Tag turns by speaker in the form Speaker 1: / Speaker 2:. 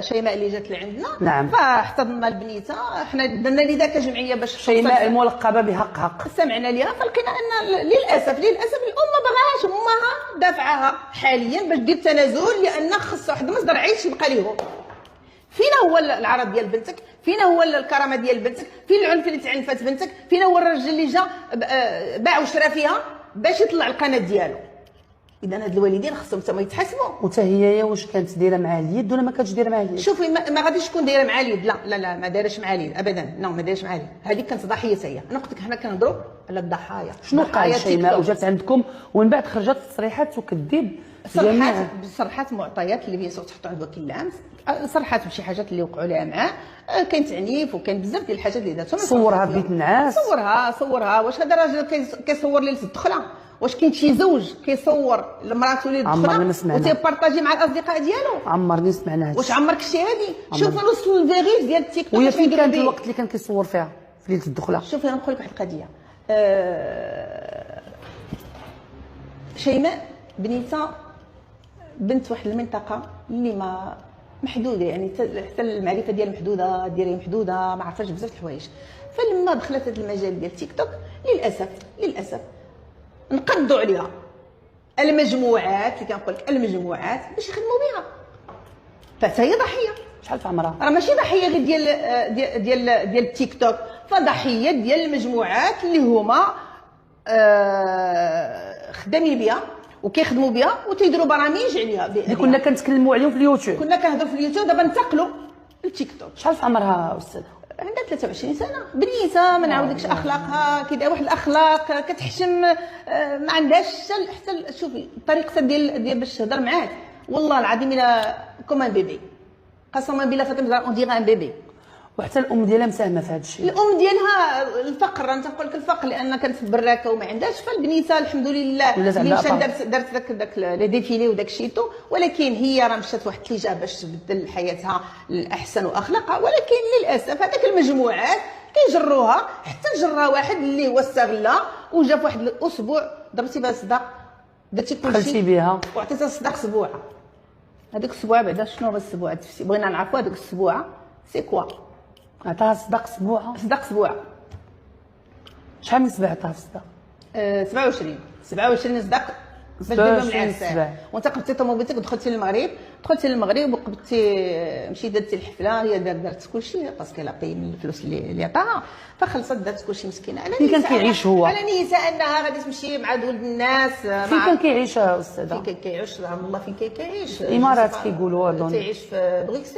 Speaker 1: شيماء اللي جات لعندنا.
Speaker 2: نعم.
Speaker 1: فاحتضنا البنيته، حنا درنا لذا كجمعيه باش
Speaker 2: شيماء الملقبه بحق حق.
Speaker 1: سمعنا ليها، فلقينا ان للاسف الام ما بغاش، امها دافعاها حاليا باش دير تنازل، لان خص واحد مصدر عيش يبقى ليهم. فينا هو العرض ديال بنتك؟ فينا هو الكرامه ديال بنتك؟ فين العنف اللي تعنفات بنتك؟ فينا هو الراجل اللي جا باع وشرا فيها باش يطلع القناه ديالو؟ اذا هاد الوالدين خصهم تما يتحاسبوا.
Speaker 2: وتا هي واش كانت دايره مع اليد ولا ما كانتش دايره مع اليد؟
Speaker 1: شوفي، ما غاديش تكون دايره مع اليد، لا ما دايرش مع اليد ابدا، ما دايرش مع اليد. هذيك كانت ضحيه هي. انا قلت لك حنا كنهضروا على الضحايا.
Speaker 2: شنو قال شيماء وجات عندكم ومن بعد خرجت تصريحات وكذب؟
Speaker 1: صرحات معطيات اللي بيسوق تحطوا عند وكيل العام، صرحات بشي حاجات اللي وقعوا لها معاه. كاين تعنيف وكاين بزاف ديال الحاجات اللي دارتهم.
Speaker 2: صورها في بيت النعاس،
Speaker 1: صورها. واش هذا راجل كيصور ليله الدخله؟ واش كاين شي زوج كيصور لمراته ليله الدخله وتيبارطاجي مع الاصدقاء ديالو؟
Speaker 2: عمرني سمعنا هادشي.
Speaker 1: واش عمرك شتي هادي؟ شوف وصل الفيغيز ديال التيك توك.
Speaker 2: وهي فين كانت الوقت اللي كان كيصور فيها في ليله الدخله؟
Speaker 1: شوفي انا نقول لك واحد القضيه. شيماء بنت واحد المنطقه اللي ما محدوده، يعني حتى المعرفه ديال محدوده، ديالي محدوده، ما عرفاش بزاف د الحوايج. فلما دخلت هذا المجال ديال تيك توك للاسف نقضوا عليها المجموعات اللي كنقول لك المجموعات باش يخدموا بها. فحتى هي ضحيه.
Speaker 2: شحال في عمرها؟
Speaker 1: راه ماشي ضحيه غير ديال التيك توك، فضحيه ديال المجموعات اللي هما خدامين بها وكيخدموا بها وتيديروا برامج عليها.
Speaker 2: اللي كنا كنتكلموا عليهم في اليوتيوب،
Speaker 1: كنا كنهضروا في اليوتيوب، دابا انتقلوا للتيك توك.
Speaker 2: شحال في عمرها استاذه؟
Speaker 1: عندها 23 سنه، بنيته ما نعاودلكش اخلاقها، كيدير واحد الاخلاق كتحشم، ما عندهاش حتى شوفي طريقتها ديال باش تهضر معاك، والله العظيم الا كوم بيبي، قسما بالله فاطمه اون ديغ ان بيبي.
Speaker 2: وحتى الام ديالها مساهمه في هذا الشيء.
Speaker 1: الام ديالها الفقر، انا تنقول لك الفقر، لان كانت في براكه وما عندهاش. فالبنيته الحمد لله اللي مشات دارت داك لي ديفيلي وداك شيتو، ولكن هي راه مشات واحد الاتجاه باش تبدل حياتها للاحسن واخلاقها. ولكن للاسف هذاك المجموعات كيجروها، حتى جرى واحد اللي هو استغلها وجا في واحد الاسبوع ضربتي بها صداق، درتي كلشي
Speaker 2: دخلتي بها
Speaker 1: وعطيتها صداق سبوعه. هذيك السبوعه بعدا شنو هو السبوعه؟ بغينا نعرفوا هذيك السبوعه سي كوا.
Speaker 2: عطاها صداق سبوعه.
Speaker 1: صداق سبوعه.
Speaker 2: شحال من سبعه عطاها صداق؟
Speaker 1: 27 صداق باش دير من العرسان. وانت قبضتي طوموبيلتك ودخلتي للمغرب وقبضتي مشيتي درتي الحفله. هي دارت كلشي باسكو لا باي من الفلوس اللي عطاها، فخلصت دارت كلشي مسكينه.
Speaker 2: فين كان كيعيش هو؟
Speaker 1: على نيتها انها غادي تمشي مع ولد الناس.
Speaker 2: فين كان كيعيش استاذه؟
Speaker 1: فين كان كيعيش؟ والله فين كيعيش؟
Speaker 2: الامارات كيقولوا.
Speaker 1: تيعيش في بروكسل.